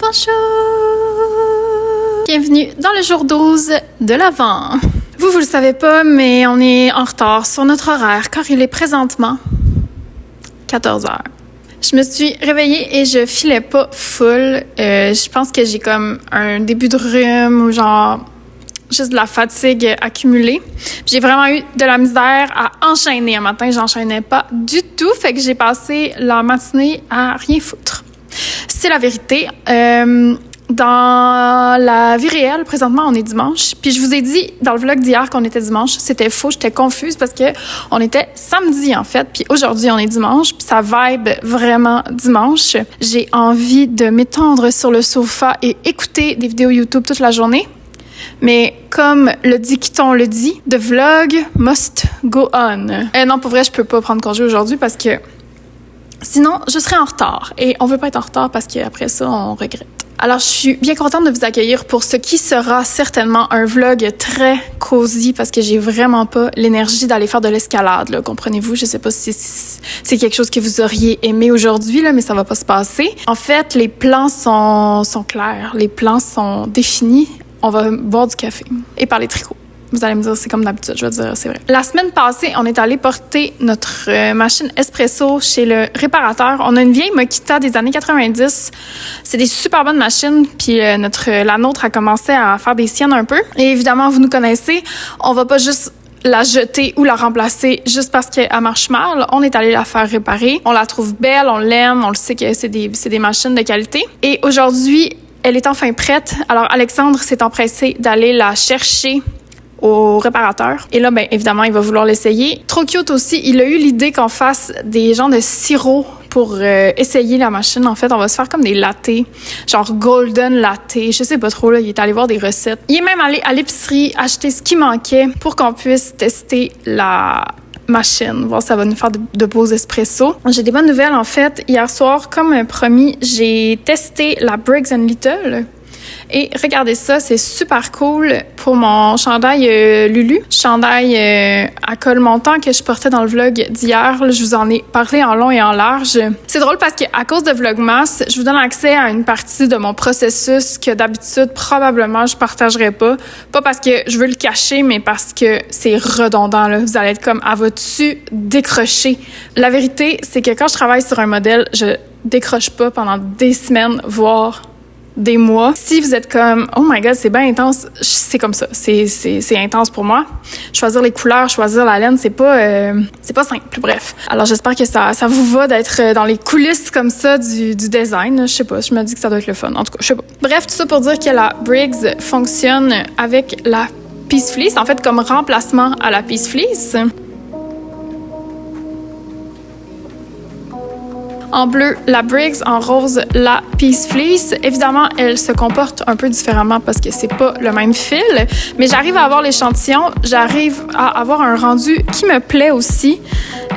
Bonjour! Bienvenue dans le jour 12 de l'Avent. Vous le savez pas, mais on est en retard sur notre horaire car il est présentement 14h. Je me suis réveillée et je filais pas full. Je pense que j'ai comme un début de rhume ou genre juste de la fatigue accumulée. J'ai vraiment eu de la misère à enchaîner un matin. J'enchaînais pas du tout. Fait que j'ai passé la matinée à rien foutre. C'est la vérité. Dans la vie réelle, présentement, on est dimanche. Puis je vous ai dit dans le vlog d'hier qu'on était dimanche. C'était faux, j'étais confuse parce que on était samedi en fait. Puis aujourd'hui, on est dimanche. Puis ça vibe vraiment dimanche. J'ai envie de m'étendre sur le sofa et écouter des vidéos YouTube toute la journée. Mais comme le dicton le dit, the vlog must go on. Non, pour vrai, je peux pas prendre congé aujourd'hui parce que sinon, je serais en retard. Et on veut pas être en retard parce qu'après ça, on regrette. Alors, je suis bien contente de vous accueillir pour ce qui sera certainement un vlog très cosy parce que j'ai vraiment pas l'énergie d'aller faire de l'escalade, là, comprenez-vous? Je sais pas si c'est quelque chose que vous auriez aimé aujourd'hui, là, mais ça va pas se passer. En fait, les plans sont clairs. Les plans sont définis. On va boire du café et parler tricot. Vous allez me dire, c'est comme d'habitude, je vais dire, c'est vrai. La semaine passée, on est allé porter notre machine espresso chez le réparateur. On a une vieille Makita des années 90. C'est des super bonnes machines, puis la nôtre a commencé à faire des siennes un peu. Et évidemment, vous nous connaissez, on va pas juste la jeter ou la remplacer juste parce qu'elle marche mal. On est allé la faire réparer. On la trouve belle, on l'aime, on le sait que c'est des machines de qualité. Et aujourd'hui, elle est enfin prête. Alors, Alexandre s'est empressé d'aller la chercher au réparateur. Et là, ben évidemment, il va vouloir l'essayer. Trop cute aussi, il a eu l'idée qu'on fasse des genres de sirop pour essayer la machine. En fait, on va se faire comme des lattés, genre golden latte. Je sais pas trop, là, il est allé voir des recettes. Il est même allé à l'épicerie acheter ce qui manquait pour qu'on puisse tester la machine, voir si ça va nous faire de beaux espressos. J'ai des bonnes nouvelles, en fait. Hier soir, comme promis, j'ai testé la Briggs & Little. Et regardez ça, c'est super cool pour mon chandail Lulu. Chandail à col montant que je portais dans le vlog d'hier. Là, je vous en ai parlé en long et en large. C'est drôle parce qu'à cause de Vlogmas, je vous donne accès à une partie de mon processus que d'habitude, probablement, je partagerais pas. Pas parce que je veux le cacher, mais parce que c'est redondant. Là. Vous allez être comme, ah, vas-tu décrocher? La vérité, c'est que quand je travaille sur un modèle, je décroche pas pendant des semaines, voire des mois. Si vous êtes comme, oh my god, c'est bien intense, c'est comme ça. C'est intense pour moi. Choisir les couleurs, choisir la laine, c'est pas simple. Bref. Alors, j'espère que ça vous va d'être dans les coulisses comme ça du design. Je sais pas, je me dis que ça doit être le fun. En tout cas, je sais pas. Bref, tout ça pour dire que la Briggs fonctionne avec la Peace Fleece, en fait, comme remplacement à la Peace Fleece. En bleu, la Briggs. En rose, la Peace Fleece. Évidemment, elle se comporte un peu différemment parce que c'est pas le même fil, mais j'arrive à avoir l'échantillon, j'arrive à avoir un rendu qui me plaît aussi.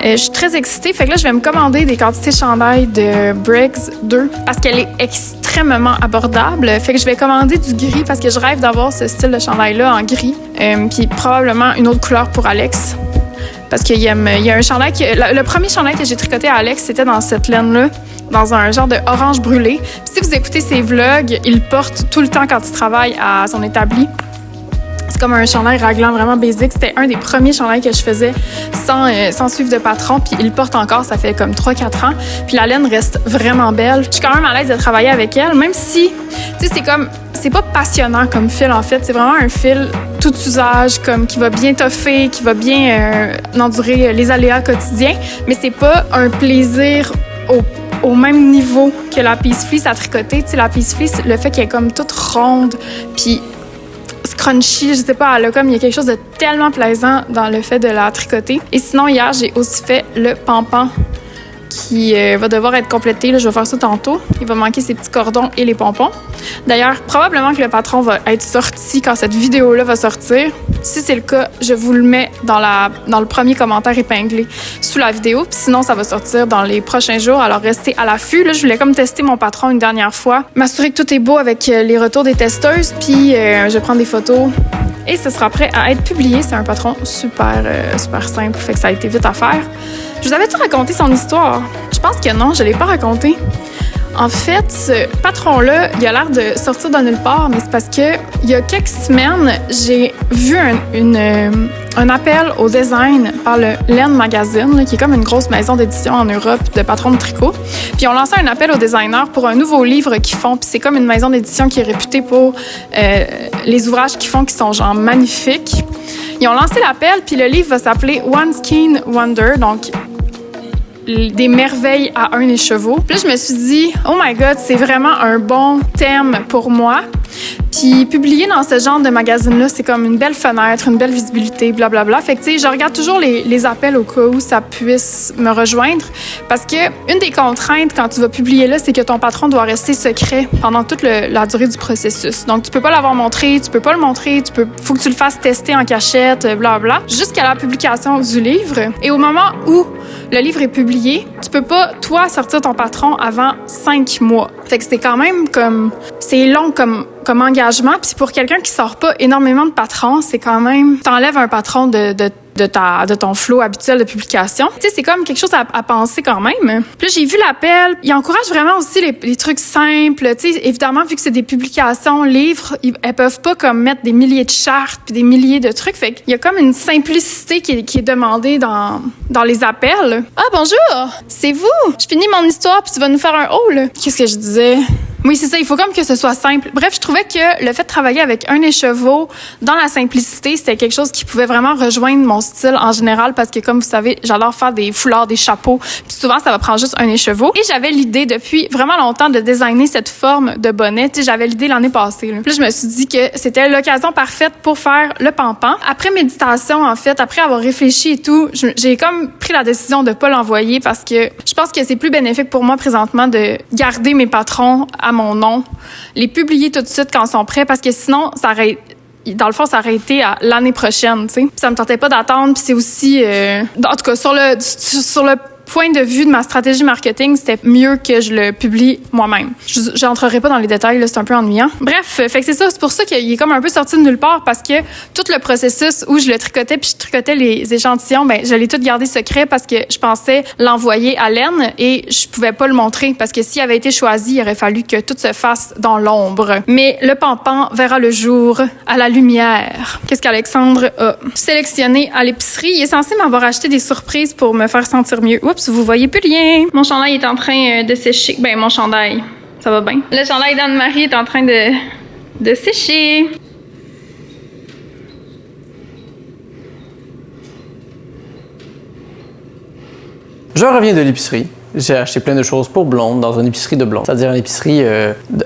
Je suis très excitée, fait que là, je vais me commander des quantités chandail de Briggs 2 parce qu'elle est extrêmement abordable. Fait que je vais commander du gris parce que je rêve d'avoir ce style de chandail-là en gris, puis probablement une autre couleur pour Alex. Parce qu'il y a un chandail le premier chandail que j'ai tricoté à Alex, c'était dans cette laine-là, dans un genre de orange brûlé. Puis si vous écoutez ses vlogs, il porte tout le temps quand il travaille à son établi. C'est comme un chandail raglan vraiment basique. C'était un des premiers chandails que je faisais sans suivre de patron. Puis il le porte encore, ça fait comme 3-4 ans. Puis la laine reste vraiment belle. Je suis quand même à l'aise de travailler avec elle, même si, tu sais, c'est pas passionnant comme fil, en fait. C'est vraiment un fil tout usage, comme qui va bien toffer, qui va bien endurer les aléas quotidiens. Mais c'est pas un plaisir au même niveau que la Peace Fleece à tricoter. Tu sais, la Peace Fleece, le fait qu'elle est comme toute ronde, puis crunchy, je sais pas, il y a quelque chose de tellement plaisant dans le fait de la tricoter. Et sinon, hier, j'ai aussi fait le pampan qui va devoir être complété. Là, je vais faire ça tantôt. Il va manquer ses petits cordons et les pompons. D'ailleurs, probablement que le patron va être sorti quand cette vidéo-là va sortir. Si c'est le cas, je vous le mets dans le premier commentaire épinglé sous la vidéo. Puis sinon, ça va sortir dans les prochains jours. Alors, restez à l'affût. Là, je voulais comme tester mon patron une dernière fois, m'assurer que tout est beau avec les retours des testeuses. Puis, je vais prendre des photos et ce sera prêt à être publié. C'est un patron super simple, fait que ça a été vite à faire. Je vous avais-tu raconté son histoire? Je pense que non, je ne l'ai pas raconté. En fait, ce patron-là, il a l'air de sortir de nulle part, mais c'est parce que il y a quelques semaines, j'ai vu un appel au design par le Len Magazine, là, qui est comme une grosse maison d'édition en Europe de patrons de tricot. Puis ils ont lancé un appel aux designers pour un nouveau livre qu'ils font. Puis c'est comme une maison d'édition qui est réputée pour les ouvrages qu'ils font qui sont genre magnifiques. Ils ont lancé l'appel, puis le livre va s'appeler One Skein Wonder, donc des merveilles à un écheveau. Puis là, je me suis dit, oh my God, c'est vraiment un bon thème pour moi. Puis publier dans ce genre de magazine-là, c'est comme une belle fenêtre, une belle visibilité, blablabla. Fait que, tu sais, je regarde toujours les appels au cas où ça puisse me rejoindre. Parce que une des contraintes quand tu vas publier là, c'est que ton patron doit rester secret pendant toute la durée du processus. Donc, tu peux pas l'avoir montré, tu peux pas le montrer, faut que tu le fasses tester en cachette, blablabla, jusqu'à la publication du livre. Et au moment où le livre est publié, tu peux pas, toi, sortir ton patron avant 5 mois. Fait que c'est quand même comme... C'est long comme engagement. Puis pour quelqu'un qui sort pas énormément de patrons, c'est quand même... T'enlèves un patron de ton flow habituel de publication. Tu sais, c'est comme quelque chose à penser quand même. Puis là, j'ai vu l'appel. Il encourage vraiment aussi les trucs simples. Tu sais, évidemment, vu que c'est des publications, livres, elles peuvent pas comme mettre des milliers de chartes puis des milliers de trucs. Fait qu'il y a comme une simplicité qui est demandée dans les appels. Ah, bonjour! C'est vous! Je finis mon histoire puis tu vas nous faire un haul. Qu'est-ce que je disais? Oui, c'est ça. Il faut comme que ce soit simple. Bref, je trouvais que le fait de travailler avec un écheveau dans la simplicité, c'était quelque chose qui pouvait vraiment rejoindre mon style en général parce que, comme vous savez, j'adore faire des foulards, des chapeaux. Puis souvent, ça va prendre juste un écheveau. Et j'avais l'idée depuis vraiment longtemps de designer cette forme de bonnet. Tu sais, j'avais l'idée l'année passée. Là. Puis là, je me suis dit que c'était l'occasion parfaite pour faire le pampan. Après méditation, en fait, après avoir réfléchi et tout, j'ai comme pris la décision de pas l'envoyer parce que je pense que c'est plus bénéfique pour moi présentement de garder mes patrons à mon nom, les publier tout de suite quand ils sont prêts parce que sinon, dans le fond, ça aurait été à l'année prochaine, tu sais. Ça me tentait pas d'attendre, puis c'est aussi... en tout cas, sur le point de vue de ma stratégie marketing, c'était mieux que je le publie moi-même. Je n'entrerai pas dans les détails, là, c'est un peu ennuyant. Bref, fait que c'est ça, c'est pour ça qu'il est comme un peu sorti de nulle part parce que tout le processus où je le tricotais puis je tricotais les échantillons, ben je l'ai tout gardé secret parce que je pensais l'envoyer à Len et je pouvais pas le montrer parce que s'il avait été choisi, il aurait fallu que tout se fasse dans l'ombre. Mais le pampan verra le jour à la lumière. Qu'est-ce qu'Alexandre a sélectionné à l'épicerie? Il est censé m'avoir acheté des surprises pour me faire sentir mieux. Oups, vous voyez plus rien. Mon chandail est en train de sécher. Ben, mon chandail, ça va bien. Le chandail d'Anne-Marie est en train de sécher. Je reviens de l'épicerie. J'ai acheté plein de choses pour blonde dans une épicerie de blonde, c'est-à-dire une épicerie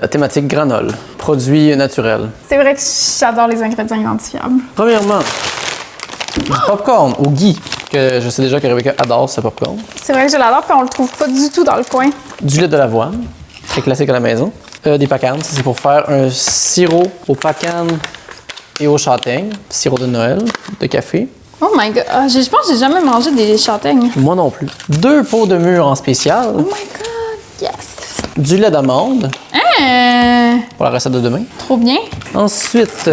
à thématique granola, produits naturels. C'est vrai que j'adore les ingrédients identifiables. Premièrement, du popcorn au ghee, que je sais déjà que Rebecca adore ce popcorn. C'est vrai que je l'adore, puis on le trouve pas du tout dans le coin. Du lait de l'avoine, très classique à la maison. Des pacanes, ça c'est pour faire un sirop aux pacanes et aux châtaignes, sirop de Noël, de café. Oh my God, je pense que j'ai jamais mangé des châtaignes. Moi non plus. 2 pots de mûre en spécial. Oh my God, yes! Du lait d'amande. Pour la recette de demain. Trop bien. Ensuite,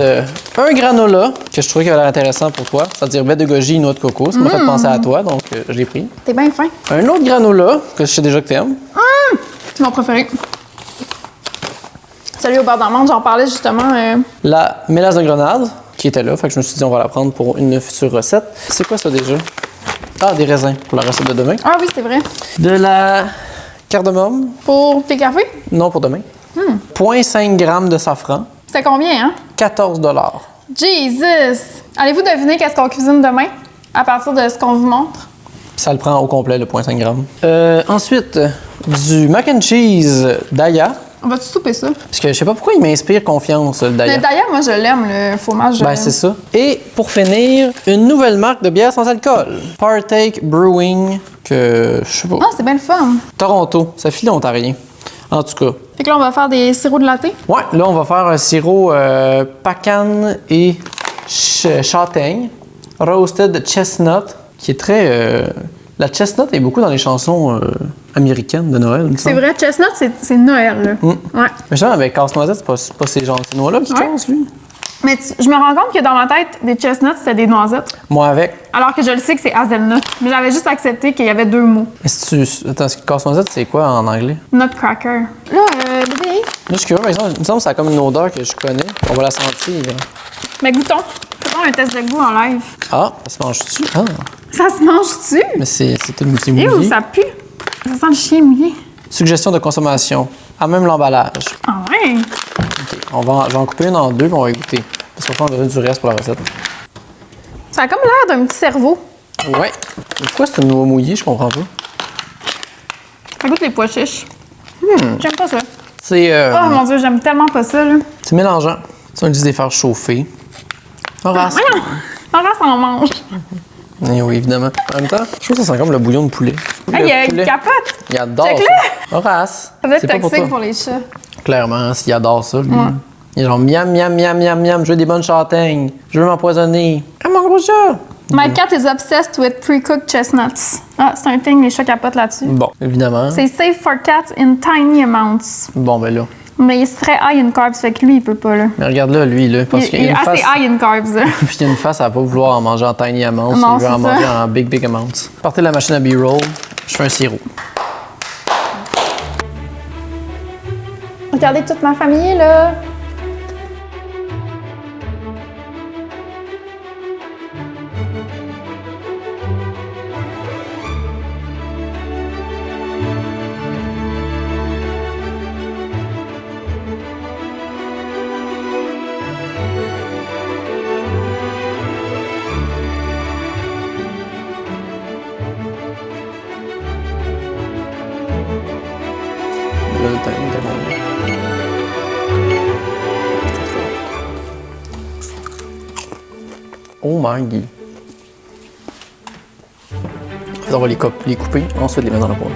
un granola que je trouvais qui avait l'air intéressant pour toi, c'est-à-dire baie de goji, noix de coco. Ça m'a fait penser à toi, donc je l'ai pris. T'es bien fin. Un autre granola que je sais déjà que t'aimes. C'est mon préféré. Salut au beurre d'amande, j'en parlais justement. La mélasse de grenade qui était là, fait que je me suis dit on va la prendre pour une future recette. C'est quoi ça déjà? Ah, des raisins pour la recette de demain. Ah oui, c'est vrai. De la cardamome. Pour tes cafés? Non, pour demain. 0,5 g de safran. C'était combien, hein? 14 $. Jesus! Allez-vous deviner qu'est-ce qu'on cuisine demain à partir de ce qu'on vous montre? Ça le prend au complet, le 0,5 g. Ensuite, du mac and cheese Daya. On va-tu souper ça? Parce que je sais pas pourquoi il m'inspire confiance, le Daya. Le Daya, moi, je l'aime, le fromage. Ben, c'est ça. Et pour finir, une nouvelle marque de bière sans alcool. Partake Brewing, que je sais pas. Ah, c'est bien le fun. Toronto, ça file ontarien. En tout cas. Fait que là, on va faire des sirops de latte. Ouais, là, on va faire un sirop pacane et châtaigne. Roasted chestnut, qui est très... La chestnut est beaucoup dans les chansons américaines de Noël. C'est vrai, chestnut, c'est Noël, là. Ouais. Mais justement, avec casse-noisette, c'est pas ces noix-là qui cassent, lui. Mais je me rends compte que dans ma tête, des chestnuts, c'était des noisettes. Moi avec. Alors que je le sais que c'est hazelnut. Mais j'avais juste accepté qu'il y avait 2 mots. Mais si tu. Attends, casse-noisette, c'est quoi en anglais? Nutcracker. Là, bébé. Là, je suis curieux, par exemple, il me semble que ça a comme une odeur que je connais. On va la sentir. Mais goûtons. Faisons un test de goût en live. Ah, ça se mange-tu? Ah, Ça se mange-tu? mais c'est Eh, mouillé. où ça pue? Ça sent le chien mouillé. Suggestion de consommation. À même l'emballage. Ah ouais? OK. Je vais en couper une en 2 puis on va goûter. Parce qu'on va besoin du reste pour la recette. Ça a comme l'air d'un petit cerveau. Ouais. Pourquoi c'est une noix mouillée? Je comprends pas. Ça goûte les pois chiches. J'aime pas ça. C'est Oh mon Dieu, j'aime tellement pas ça, là. c'est mélangeant. Ça, on dit les faire chauffer. Horace. Voyons! Horace en mange. Eh oui, évidemment. En même temps, je trouve que ça sent comme le bouillon de poulet. Hey, il poulet. capote! Il adore Check-le! ça. Horace. Ça doit être c'est pas pour toxique toi. pour les chats. Clairement, hein, s'il adore ça, lui. Ouais. Il est genre miam, miam, miam, miam, miam. Je veux des bonnes châtaignes. Je veux m'empoisonner. Ah, mon gros chat! My cat is obsessed with pre-cooked chestnuts. Ah, c'est un thing, les chats capotent là-dessus. Bon, évidemment. C'est safe for cats in tiny amounts. Bon, ben là. Mais il serait high in carbs, fait que lui, il peut pas, là. Mais regarde là, lui, là. Parce Il qu'il est a une assez face. high in carbs, là. Puis il a une face à pas vouloir en manger en tiny amounts. Non, Il veut en c'est ça. manger en big, big amounts. Partez de la machine à B-roll. Je fais un sirop. Regardez toute ma famille est là. Là, t'as combien? Oh my god. On va les couper, ensuite les mettre dans la poêle.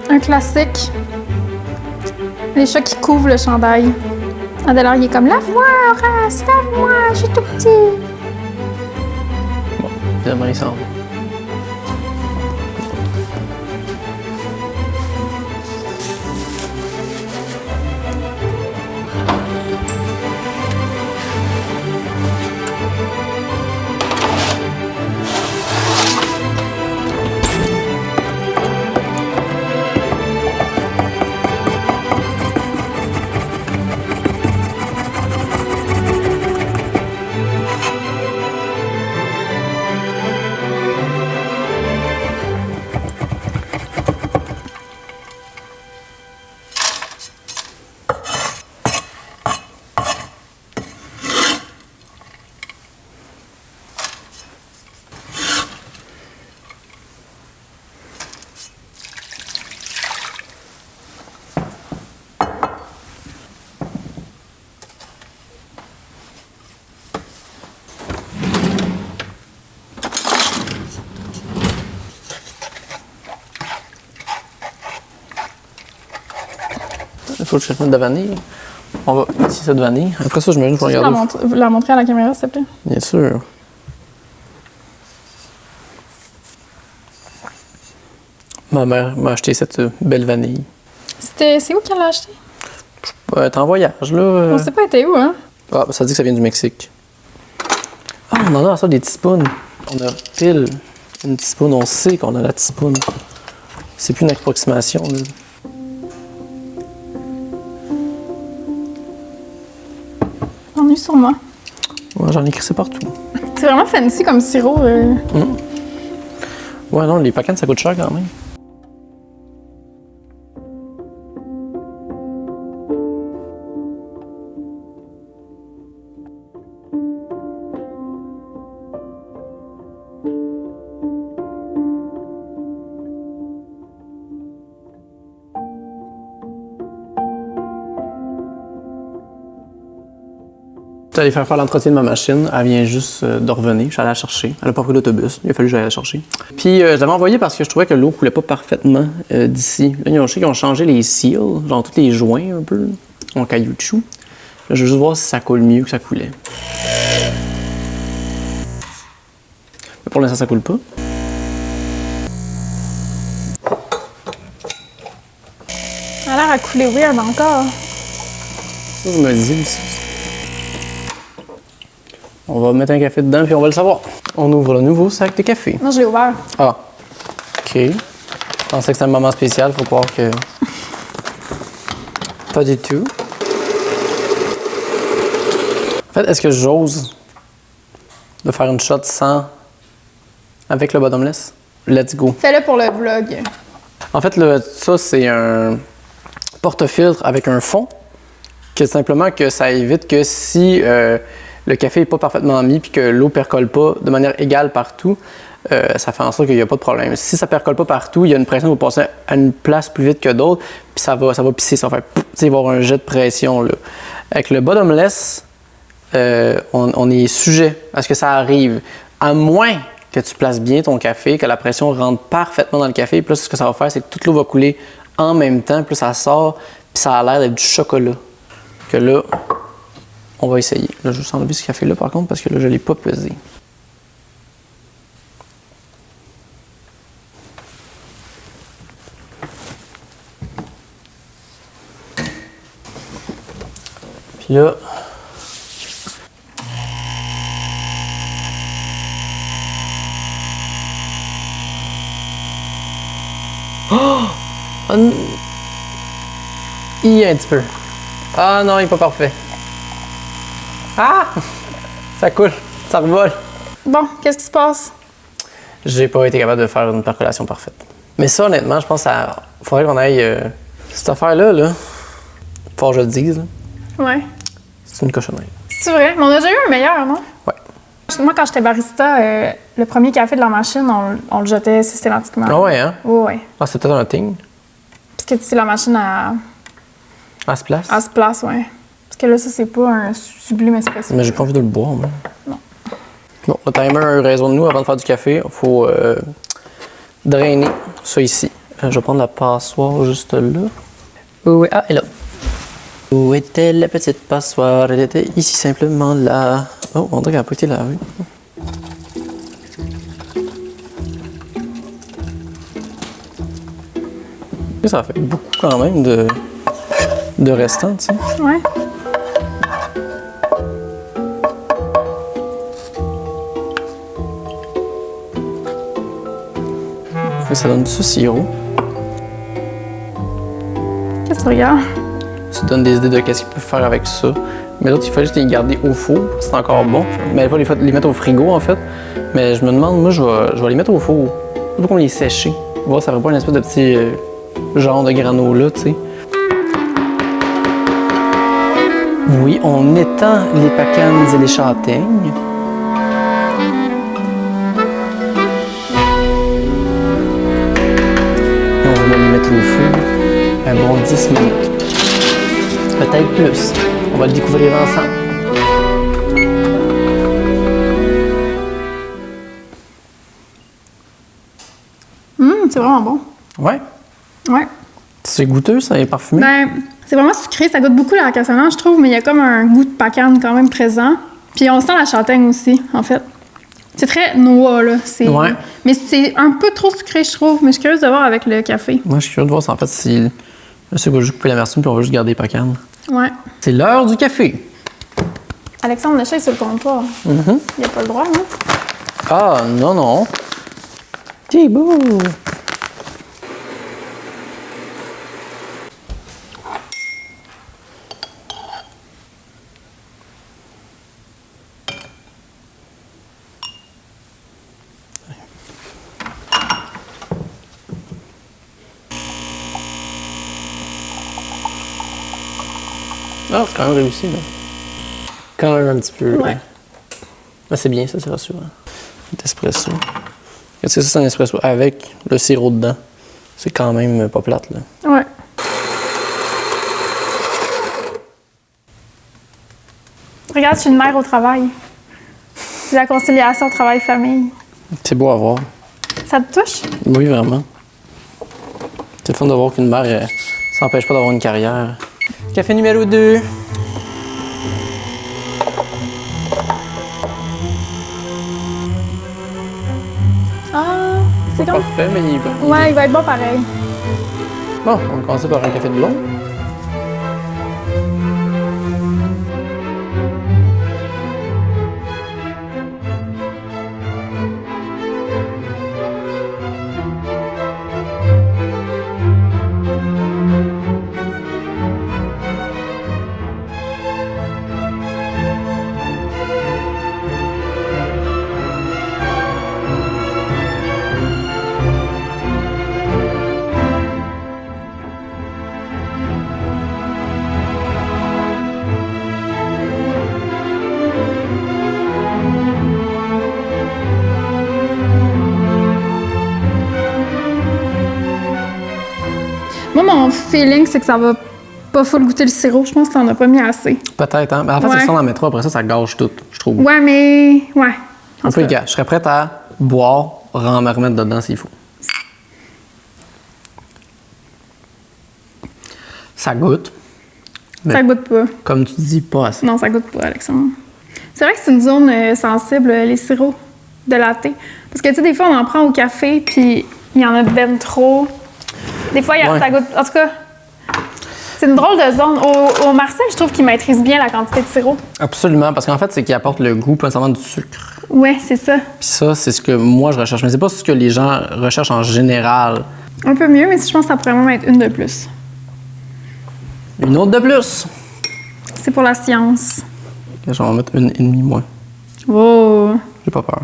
Un classique. Les chats qui couvrent le chandail. Adèle, il est comme lave-moi, Horace, lave-moi, je suis tout petit. Bon, finalement, il s'en va. Il faut que je mette de la vanille. On va ici cette vanille. Après ça, je me Tu peux regarder. la montrer à la caméra, s'il te plaît? Bien sûr. Ma mère m'a acheté cette belle vanille. C'est où qu'elle l'a acheté? T'es en voyage, là. On sait pas été où, hein? Ah, ça dit que ça vient du Mexique. Ah, on en a ça, des teaspoons. On a pile une teaspoon. On sait qu'on a la teaspoon. C'est plus une approximation, là. On est sur moi. Ouais, j'en ai crissé partout. C'est vraiment fancy comme sirop. Ouais, non, les pacanes, ça coûte cher quand même. Je suis allé faire l'entretien de ma machine. Elle vient juste de revenir. Je suis allé la chercher. Elle n'a pas pris l'autobus. Il a fallu que j'aille la chercher. Puis je l'avais envoyée parce que je trouvais que l'eau coulait pas parfaitement d'ici. Là, je sais qu'ils ont changé les seals, genre tous les joints un peu, en caoutchouc. Là, je veux juste voir si ça coule mieux que ça coulait. Mais pour l'instant, ça coule pas. Ça a l'air à couler weird encore. Ça, je me dis aussi. On va mettre un café dedans puis on va le savoir. On ouvre le nouveau sac de café. Non, je l'ai ouvert. Ah. OK. Je pensais que c'était un moment spécial. Faut croire que... Pas du tout. En fait, est-ce que j'ose de faire une shot sans... avec le bottomless? Let's go. Fais-le pour le vlog. En fait, ça, c'est un porte-filtre avec un fond. Que simplement que ça évite que si le café n'est pas parfaitement mis puis que l'eau ne percole pas de manière égale partout, ça fait en sorte qu'il n'y a pas de problème. Si ça ne percole pas partout, il y a une pression qui va passer à une place plus vite que d'autres, puis ça va pisser, ça va faire pouf, il va y avoir un jet de pression. Là. Avec le bottomless, on est sujet à ce que ça arrive, à moins que tu places bien ton café, que la pression rentre parfaitement dans le café, puis là, ce que ça va faire, c'est que toute l'eau va couler en même temps, puis ça sort, puis ça a l'air d'être du chocolat. Que là, on va essayer. Là, je vais juste enlever ce café-là, par contre, parce que là, je ne l'ai pas pesé. Puis là... Oh! Il y a un petit peu. Ah non, il n'est pas parfait. Ah! Ça coule, ça revole. Bon, qu'est-ce qui se passe? J'ai pas été capable de faire une percolation parfaite. Mais ça, honnêtement, je pense qu'il faudrait qu'on aille... cette affaire-là, là, faut que je le dise, là, Ouais. c'est une cochonnerie. C'est vrai? Mais on a déjà eu un meilleur, non? Ouais. Moi, quand j'étais barista, le premier café de la machine, on le jetait systématiquement. Ah ouais, hein? Ouais. Ah, c'est peut-être un thing. Parce que, tu sais, la machine, À ce place. elle se place, ouais. Parce que là, ça, c'est pas un sublime espresso. Mais j'ai pas envie de le boire, moi. Non. Bon, le timer a eu raison de nous avant de faire du café. Il faut drainer ça ici. Je vais prendre la passoire juste là. Oui, ah, elle est là. Où était la petite passoire? Elle était ici simplement là. Oh, on dirait qu'elle n'a pas été lavée. Ça fait beaucoup quand même de restants, tu sais. Ouais. Ça donne du sirop. Qu'est-ce que tu regardes? Ça donne des idées de qu'est-ce qu'ils peuvent faire avec ça. Mais l'autre, il faut juste les garder au four. C'est encore bon. Mais pas les mettre au frigo, en fait. Mais je me demande, moi, je vais les mettre au four. Je sais pas comment les sécher. Voir, ça ferait pas une espèce de petit genre de granola, tu sais. Oui, on étend les pacanes et les châtaignes. Et on va les mettre au four un bon 10 minutes. Peut-être plus. On va le découvrir ensemble. C'est vraiment bon. Ouais. Ouais. C'est goûteux, ça est parfumé. Ben, c'est vraiment sucré. Ça goûte beaucoup la cassonade, je trouve, mais il y a comme un goût de pacane quand même présent. Puis on sent la châtaigne aussi, en fait. C'est très noix, là. Ouais. Mais c'est un peu trop sucré, je trouve. Mais je suis curieuse de voir avec le café. Moi, je suis curieux de voir si en fait, si. Je sais qu'on va juste couper l'amertume puis on va juste garder les pacanes. Ouais. C'est l'heure du café. Alexandre Léchet est sur le comptoir. Mm-hmm. Il a pas le droit, hein? Ah, non, non. Thibaut! Ah, c'est quand même réussi, là. Quand même un petit peu. Ouais. Ah, c'est bien, ça, c'est rassurant. D'espresso. Qu'est-ce que c'est un espresso avec le sirop dedans? C'est quand même pas plate, là. Ouais. Regarde, je suis une mère au travail. C'est la conciliation travail-famille. C'est beau à voir. Ça te touche? Oui, vraiment. C'est le fun de voir qu'une mère s'empêche pas d'avoir une carrière. Café numéro 2. Ah, c'est comme... Parfait, mais il est bon. Ouais, il va être bon pareil. Bon, on va commencer par un café de blond. feeling, c'est que ça va pas full goûter le sirop. Je pense que t'en as pas mis assez. Peut-être, hein? Mais en fait, Ouais. c'est ça, on en met trop. Après ça gâche tout, je trouve. Ouais, mais... Ouais. En Un tout peu cas. égal. Je serais prête à boire, me remettre dedans s'il faut. Ça goûte. Mais Ça goûte pas. comme tu dis, pas assez. Non, ça goûte pas, Alexandre. C'est vrai que c'est une zone sensible, les sirops de latte. Parce que, tu sais, des fois, on en prend au café, puis il y en a ben trop. Des fois, Ouais. ça goûte... En tout cas, c'est une drôle de zone. Au Marcel, je trouve qu'il maîtrise bien la quantité de sirop. Absolument, parce qu'en fait, c'est qu'il apporte le goût, pas nécessairement du sucre. Ouais, c'est ça. Puis ça, c'est ce que moi je recherche. Mais c'est pas ce que les gens recherchent en général. Un peu mieux, mais je pense que ça pourrait même être une de plus. Une autre de plus. C'est pour la science. Je vais en mettre une et demie moins. Oh! J'ai pas peur.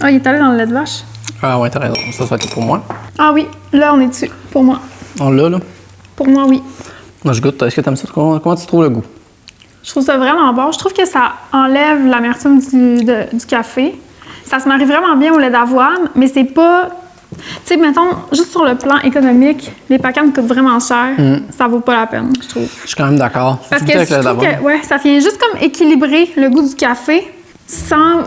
Ah, il est allé dans le lait de vache? Ah ouais, t'as raison. Ça va être pour moi. Ah oui, là, on est dessus. Pour moi. On l'a, là. Pour moi, oui. Moi, je goûte. Est-ce que t'aimes ça? Comment tu trouves le goût? Je trouve ça vraiment bon. Je trouve que ça enlève l'amertume du café. Ça se marie vraiment bien au lait d'avoine, mais c'est pas... Tu sais, mettons, juste sur le plan économique, les pacanes coûtent vraiment cher. Ça vaut pas la peine, je trouve. Je suis quand même d'accord. Parce que Surtout avec je le trouve d'avoine. que ouais, ça vient juste comme équilibrer le goût du café sans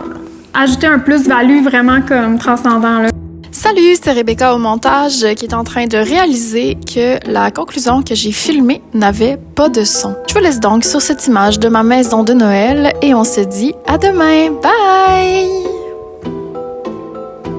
ajouter un plus-value vraiment comme transcendant, là. Salut, c'est Rebecca au montage qui est en train de réaliser que la conclusion que j'ai filmée n'avait pas de son. Je vous laisse donc sur cette image de ma maison de Noël et on se dit à demain. Bye!